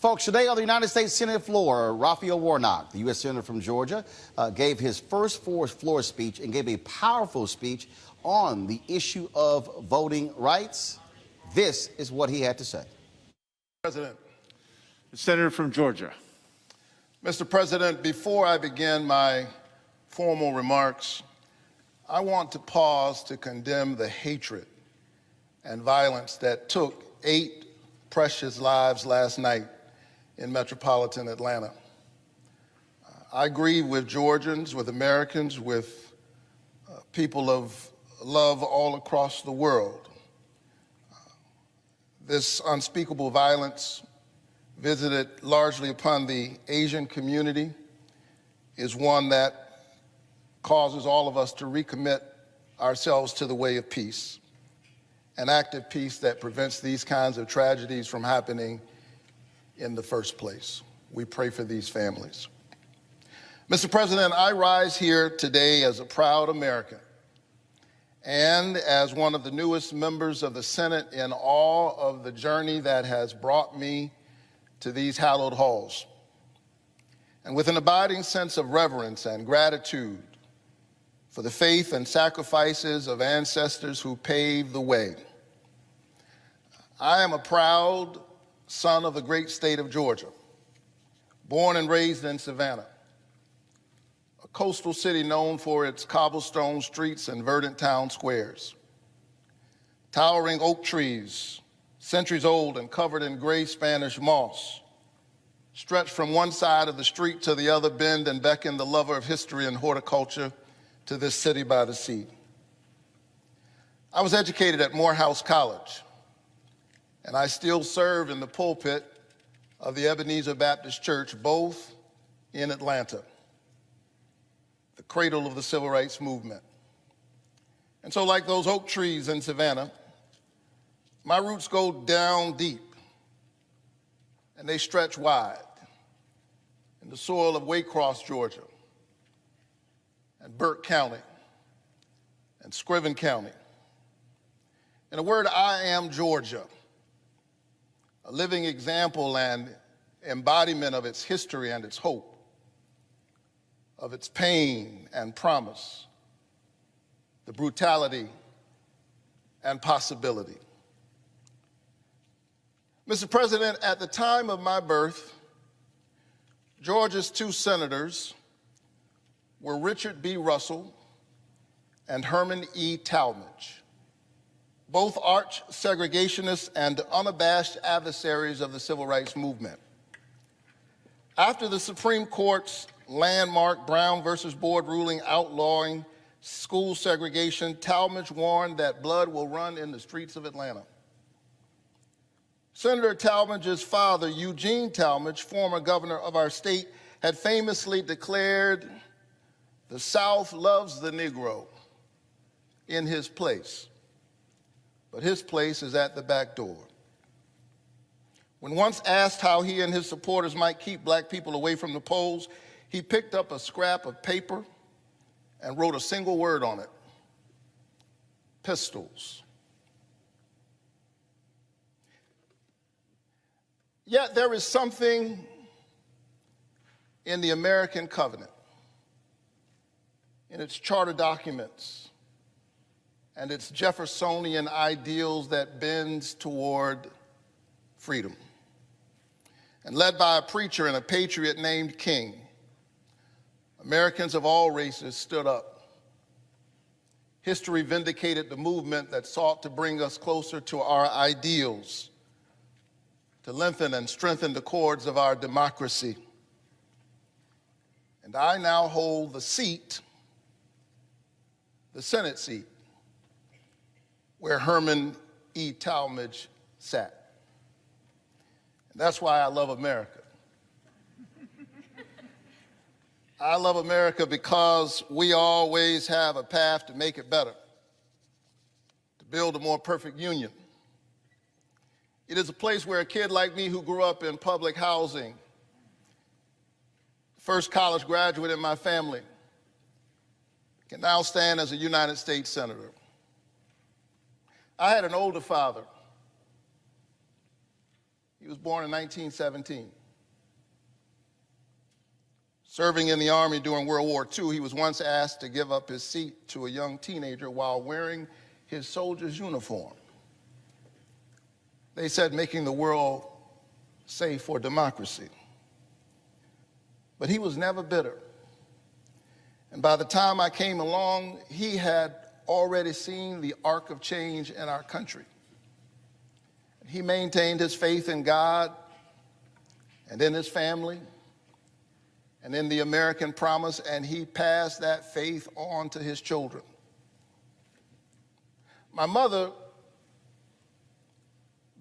Folks, today on the United States Senate floor, Raphael Warnock, the U.S. Senator from Georgia, gave his first floor speech and gave a powerful speech on the issue of voting rights. This is what he had to say. President. The Senator from Georgia. Mr. President, before I begin my formal remarks, I want to pause to condemn the hatred and violence that took 8 precious lives last night in metropolitan Atlanta. I grieve with Georgians, with Americans, with people of love all across the world. This unspeakable violence, visited largely upon the Asian community, is one that causes all of us to recommit ourselves to the way of peace, an active peace that prevents these kinds of tragedies from happening in the first place. We pray for these families. Mr. President, I rise here today as a proud American and as one of the newest members of the Senate in awe of the journey that has brought me to these hallowed halls, and with an abiding sense of reverence and gratitude for the faith and sacrifices of ancestors who paved the way. I am a proud son of the great state of Georgia, born and raised in Savannah, a coastal city known for its cobblestone streets and verdant town squares, towering oak trees, centuries old and covered in gray Spanish moss, stretch from one side of the street to the other, bend and beckon the lover of history and horticulture to this city by the sea. I was educated at Morehouse College, and I still serve in the pulpit of the Ebenezer Baptist Church, both in Atlanta, the cradle of the civil rights movement. And so, like those oak trees in Savannah, my roots go down deep, and they stretch wide in the soil of Waycross, Georgia, and Burke County, and Scriven County. In a word, I am Georgia, a living example and embodiment of its history and its hope, of its pain and promise, the brutality and possibility. Mr. President, at the time of my birth, Georgia's 2 senators were Richard B. Russell and Herman E. Talmadge, both arch segregationists and unabashed adversaries of the civil rights movement. After the Supreme Court's landmark Brown versus Board ruling outlawing school segregation, Talmadge warned that blood will run in the streets of Atlanta. Senator Talmadge's father, Eugene Talmadge, former governor of our state, had famously declared, "The South loves the Negro in his place, but his place is at the back door." When once asked how he and his supporters might keep black people away from the polls, he picked up a scrap of paper and wrote a single word on it: pistols. Yet there is something in the American covenant, in its charter documents, and its Jeffersonian ideals that bends toward freedom. And led by a preacher and a patriot named King, Americans of all races stood up. History vindicated the movement that sought to bring us closer to our ideals, to lengthen and strengthen the cords of our democracy. And I now hold the seat, the Senate seat, where Herman E. Talmadge sat. And that's why I love America. I love America because we always have a path to make it better, to build a more perfect union. It is a place where a kid like me who grew up in public housing, first college graduate in my family, can now stand as a United States Senator. I had an older father He was born in 1917. Serving in the Army during World War II, he was once asked to give up his seat to a young teenager while wearing his soldier's uniform. They said making the world safe for democracy. But he was never bitter. And by the time I came along, he had already seen the Ark of Change in our country. He maintained his faith in God and in his family and in the American promise, and he passed that faith on to his children. My mother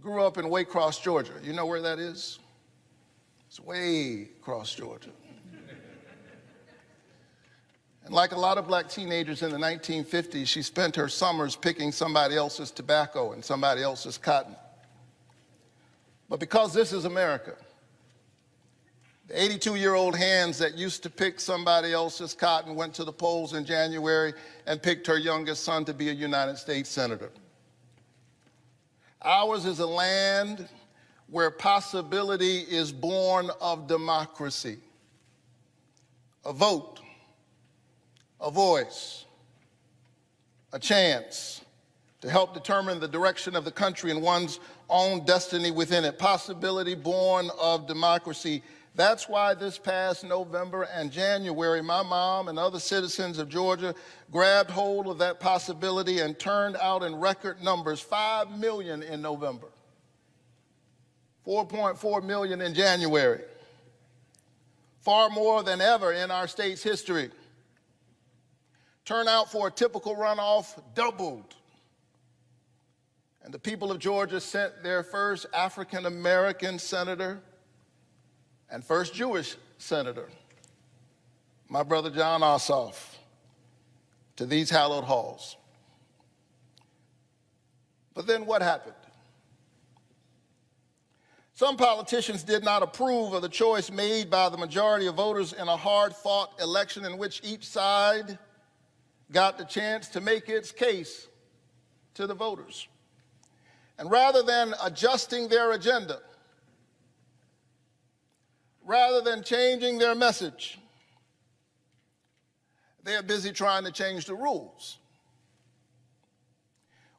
grew up in Waycross, Georgia. You know where that is? It's way across Georgia. And like a lot of black teenagers in the 1950s, she spent her summers picking somebody else's tobacco and somebody else's cotton. But because this is America, the 82-year-old hands that used to pick somebody else's cotton went to the polls in January and picked her youngest son to be a United States Senator. Ours is a land where possibility is born of democracy, a vote, a voice, a chance to help determine the direction of the country and one's own destiny within it. Possibility born of democracy. That's why this past November and January, my mom and other citizens of Georgia grabbed hold of that possibility and turned out in record numbers, 5 million in November, 4.4 million in January, far more than ever in our state's history. Turnout for a typical runoff doubled. And the people of Georgia sent their first African-American senator and first Jewish senator, my brother John Ossoff, to these hallowed halls. But then what happened? Some politicians did not approve of the choice made by the majority of voters in a hard-fought election in which each side got the chance to make its case to the voters. And rather than adjusting their agenda, rather than changing their message, they are busy trying to change the rules.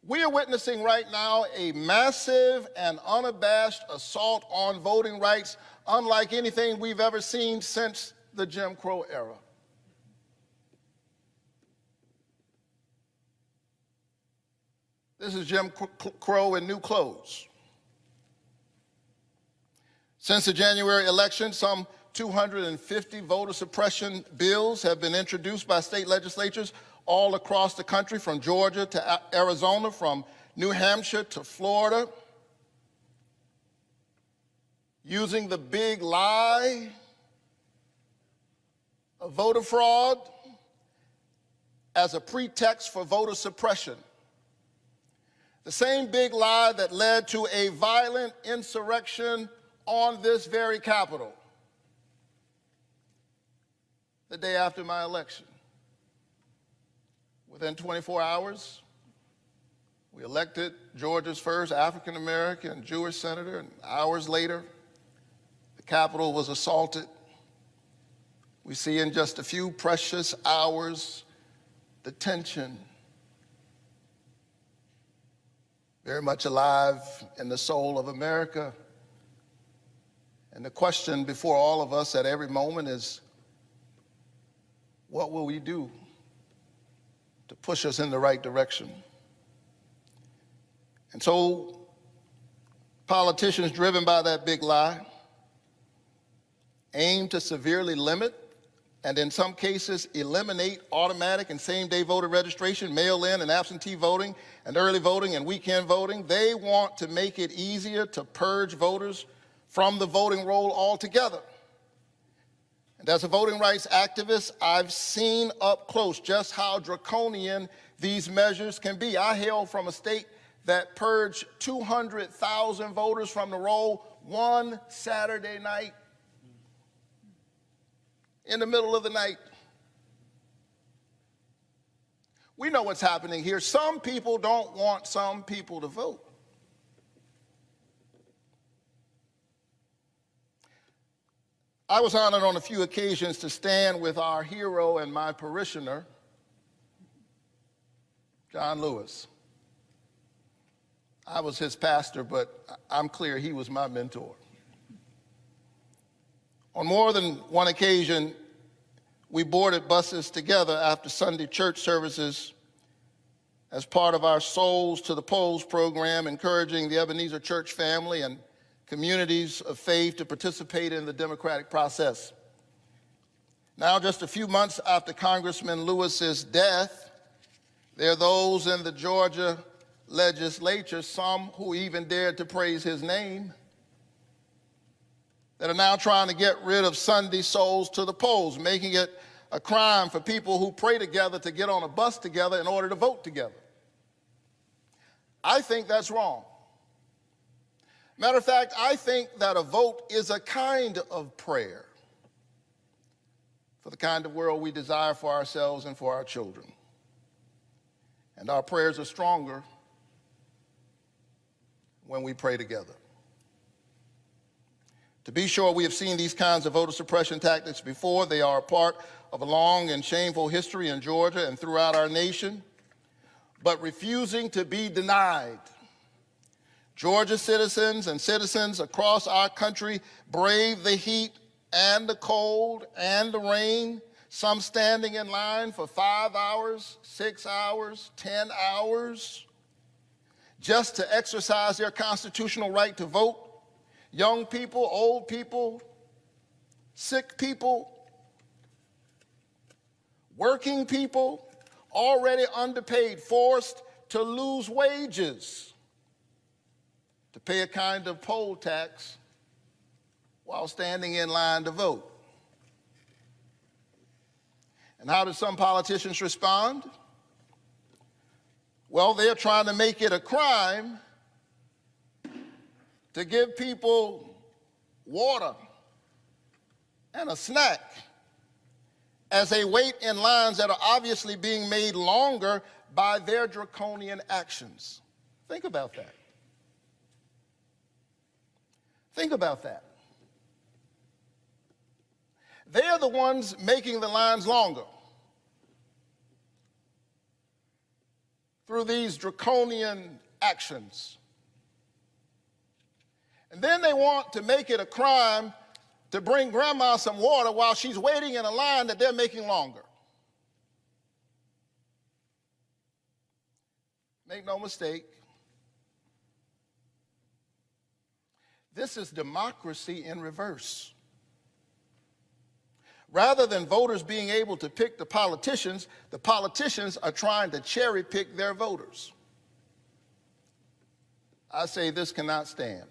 We are witnessing right now a massive and unabashed assault on voting rights unlike anything we've ever seen since the Jim Crow era. This is Jim Crow in new clothes. Since the January election, some 250 voter suppression bills have been introduced by state legislatures all across the country, from Georgia to Arizona, from New Hampshire to Florida, using the big lie of voter fraud as a pretext for voter suppression. The same big lie that led to a violent insurrection on this very Capitol the day after my election. Within 24 hours, we elected Georgia's first African-American Jewish senator, and hours later, the Capitol was assaulted. We see in just a few precious hours the tension very much alive in the soul of America. And the question before all of us at every moment is, what will we do to push us in the right direction? And so politicians driven by that big lie aim to severely limit and in some cases eliminate automatic and same-day voter registration, mail-in and absentee voting, and early voting and weekend voting. They want to make it easier to purge voters from the voting roll altogether. And as a voting rights activist, I've seen up close just how draconian these measures can be. I hail from a state that purged 200,000 voters from the roll one Saturday night, in the middle of the night. We know what's happening here. Some people don't want some people to vote. I was honored on a few occasions to stand with our hero and my parishioner, John Lewis. I was his pastor, but I'm clear he was my mentor. On more than one occasion, we boarded buses together after Sunday church services as part of our Souls to the Polls program, encouraging the Ebenezer Church family and communities of faith to participate in the democratic process. Now, just a few months after Congressman Lewis's death, there are those in the Georgia legislature, some who even dared to praise his name, that are now trying to get rid of Sunday Souls to the Polls, making it a crime for people who pray together to get on a bus together in order to vote together. I think that's wrong. Matter of fact, I think that a vote is a kind of prayer for the kind of world we desire for ourselves and for our children. And our prayers are stronger when we pray together. To be sure, we have seen these kinds of voter suppression tactics before. They are a part of a long and shameful history in Georgia and throughout our nation, but refusing to be denied. Georgia citizens and citizens across our country brave the heat and the cold and the rain, some standing in line for 5 hours, 6 hours, 10 hours, just to exercise their constitutional right to vote. Young people, old people, sick people, working people, already underpaid, forced to lose wages to pay a kind of poll tax while standing in line to vote. And how do some politicians respond? Well, they're trying to make it a crime to give people water and a snack as they wait in lines that are obviously being made longer by their draconian actions. Think about that. Think about that. They are the ones making the lines longer through these draconian actions. And then they want to make it a crime to bring grandma some water while she's waiting in a line that they're making longer. Make no mistake, this is democracy in reverse. Rather than voters being able to pick the politicians are trying to cherry pick their voters. I say this cannot stand.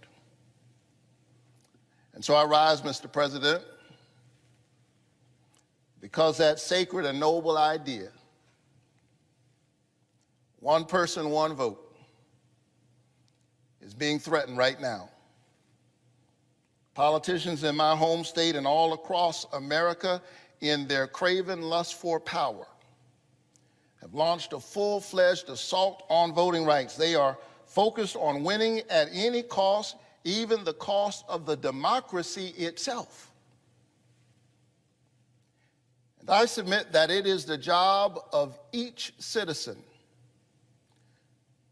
And so I rise, Mr. President, because that sacred and noble idea, one person, one vote, is being threatened right now. Politicians in my home state and all across America, in their craven lust for power, have launched a full-fledged assault on voting rights. They are focused on winning at any cost, even the cost of the democracy itself. And I submit that it is the job of each citizen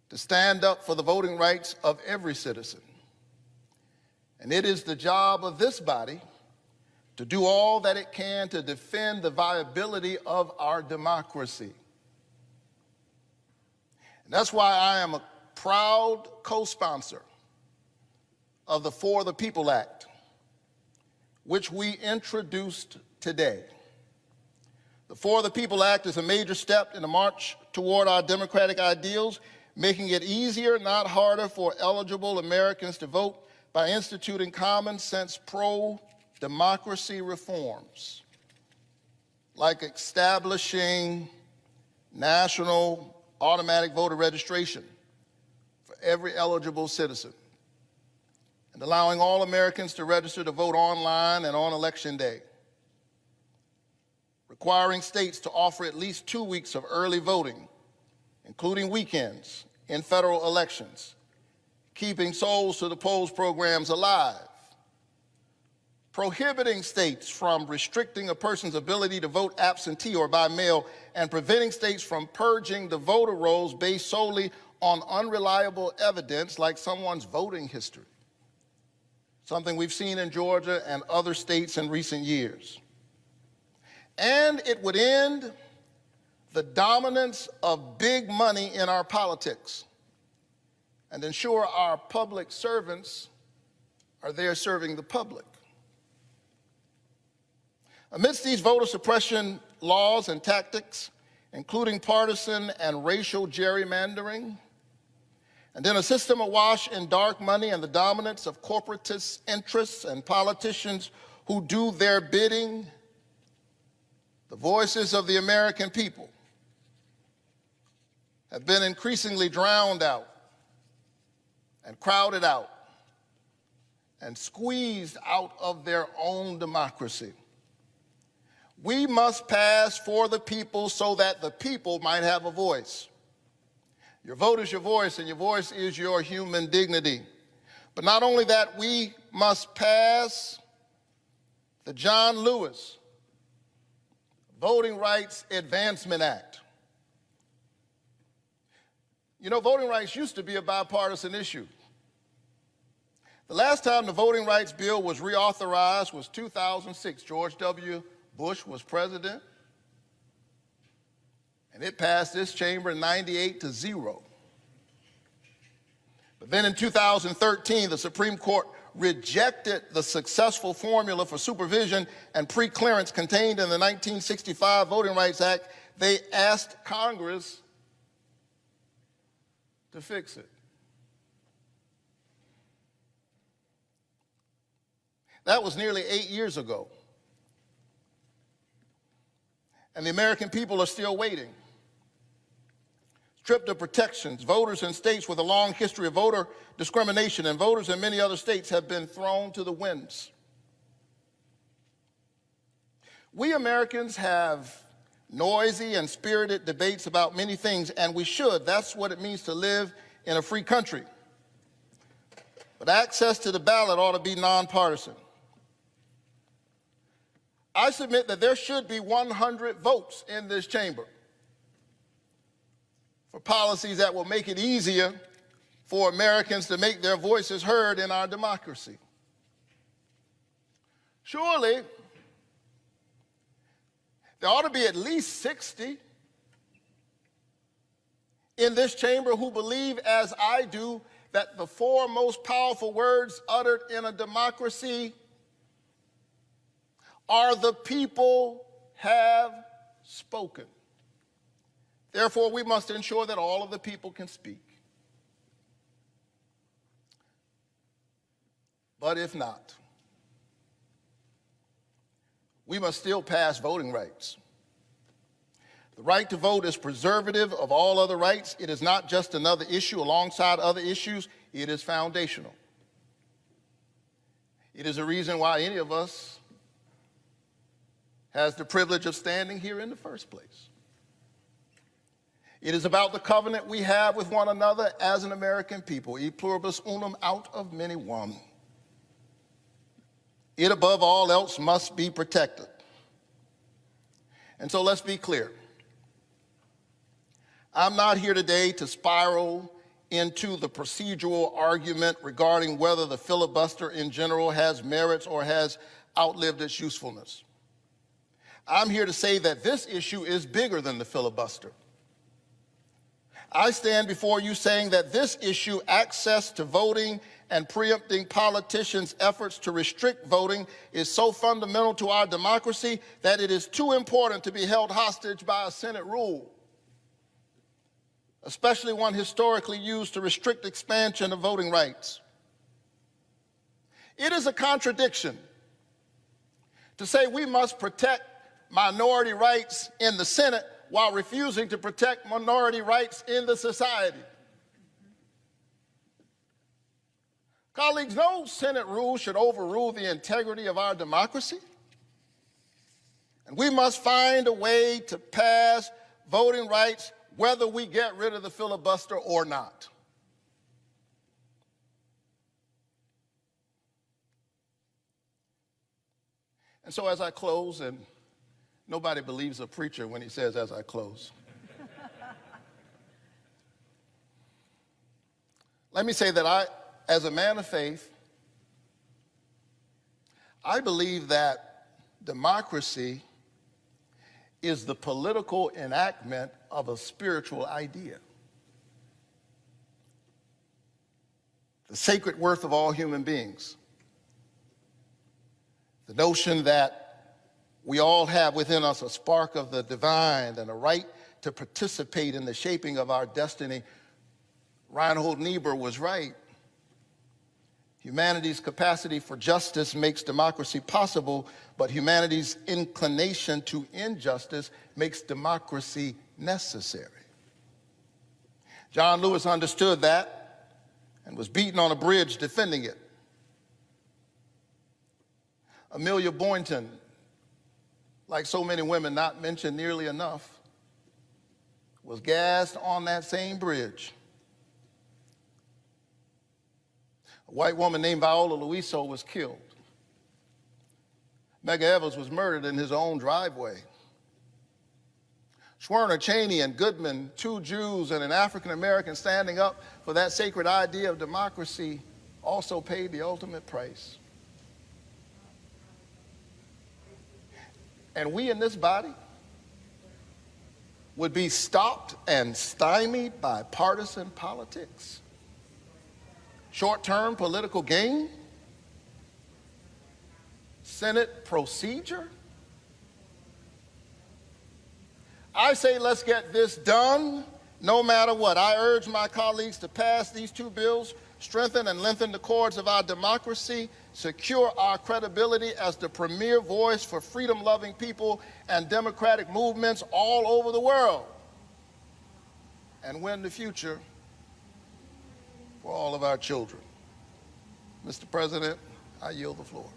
to stand up for the voting rights of every citizen. And it is the job of this body to do all that it can to defend the viability of our democracy. And that's why I am a proud co-sponsor of the For the People Act, which we introduced today. The For the People Act is a major step in the march toward our democratic ideals, making it easier, not harder, for eligible Americans to vote by instituting common sense pro-democracy reforms, like establishing national automatic voter registration for every eligible citizen, and allowing all Americans to register to vote online and on Election Day, requiring states to offer at least 2 weeks of early voting, including weekends, in federal elections, keeping Souls to the Polls programs alive, prohibiting states from restricting a person's ability to vote absentee or by mail, and preventing states from purging the voter rolls based solely on unreliable evidence like someone's voting history, something we've seen in Georgia and other states in recent years. And it would end the dominance of big money in our politics and ensure our public servants are there serving the public. Amidst these voter suppression laws and tactics, including partisan and racial gerrymandering, and then a system awash in dark money and the dominance of corporatist interests and politicians who do their bidding, the voices of the American people have been increasingly drowned out and crowded out and squeezed out of their own democracy. We must pass for the people so that the people might have a voice. Your vote is your voice, and your voice is your human dignity. But not only that, we must pass the John Lewis Voting Rights Advancement Act. You know, voting rights used to be a bipartisan issue. The last time the voting rights bill was reauthorized was 2006. George W. Bush was president, and it passed this chamber 98-0. But then in 2013, the Supreme Court rejected the successful formula for supervision and preclearance contained in the 1965 Voting Rights Act. They asked Congress to fix it. That was nearly 8 years ago. And the American people are still waiting. Stripped of protections, voters in states with a long history of voter discrimination and voters in many other states have been thrown to the winds. We Americans have noisy and spirited debates about many things, and we should. That's what it means to live in a free country. But access to the ballot ought to be nonpartisan. I submit that there should be 100 votes in this chamber for policies that will make it easier for Americans to make their voices heard in our democracy. Surely, there ought to be at least 60 in this chamber who believe, as I do, that the four most powerful words uttered in a democracy are "the people have spoken." Therefore, we must ensure that all of the people can speak. But if not, we must still pass voting rights. The right to vote is preservative of all other rights. It is not just another issue alongside other issues. It is foundational. It is a reason why any of us has the privilege of standing here in the first place. It is about the covenant we have with one another as an American people, e pluribus unum, out of many one. It, above all else, must be protected. And so let's be clear. I'm not here today to spiral into the procedural argument regarding whether the filibuster in general has merits or has outlived its usefulness. I'm here to say that this issue is bigger than the filibuster. I stand before you saying that this issue, access to voting and preempting politicians' efforts to restrict voting, is so fundamental to our democracy that it is too important to be held hostage by a Senate rule, especially one historically used to restrict expansion of voting rights. It is a contradiction to say we must protect minority rights in the Senate while refusing to protect minority rights in the society. Colleagues, no Senate rule should overrule the integrity of our democracy. And we must find a way to pass voting rights whether we get rid of the filibuster or not. And so as I close, and nobody believes a preacher when he says as I close, let me say that I, as a man of faith, I believe that democracy is the political enactment of a spiritual idea. The sacred worth of all human beings. The notion that we all have within us a spark of the divine and a right to participate in the shaping of our destiny. Reinhold Niebuhr was right. Humanity's capacity for justice makes democracy possible, but humanity's inclination to injustice makes democracy necessary. John Lewis understood that and was beaten on a bridge defending it. Amelia Boynton, like so many women not mentioned nearly enough, was gassed on that same bridge. A white woman named Viola Luiso was killed. Medgar Evers was murdered in his own driveway. Schwerner, Cheney, and Goodman, two Jews and an African American standing up for that sacred idea of democracy, also paid the ultimate price. And we in this body would be stopped and stymied by partisan politics, short-term political gain, Senate procedure. I say let's get this done no matter what. I urge my colleagues to pass these two bills, strengthen and lengthen the cords of our democracy, secure our credibility as the premier voice for freedom-loving people and democratic movements all over the world, and win the future for all of our children. Mr. President, I yield the floor.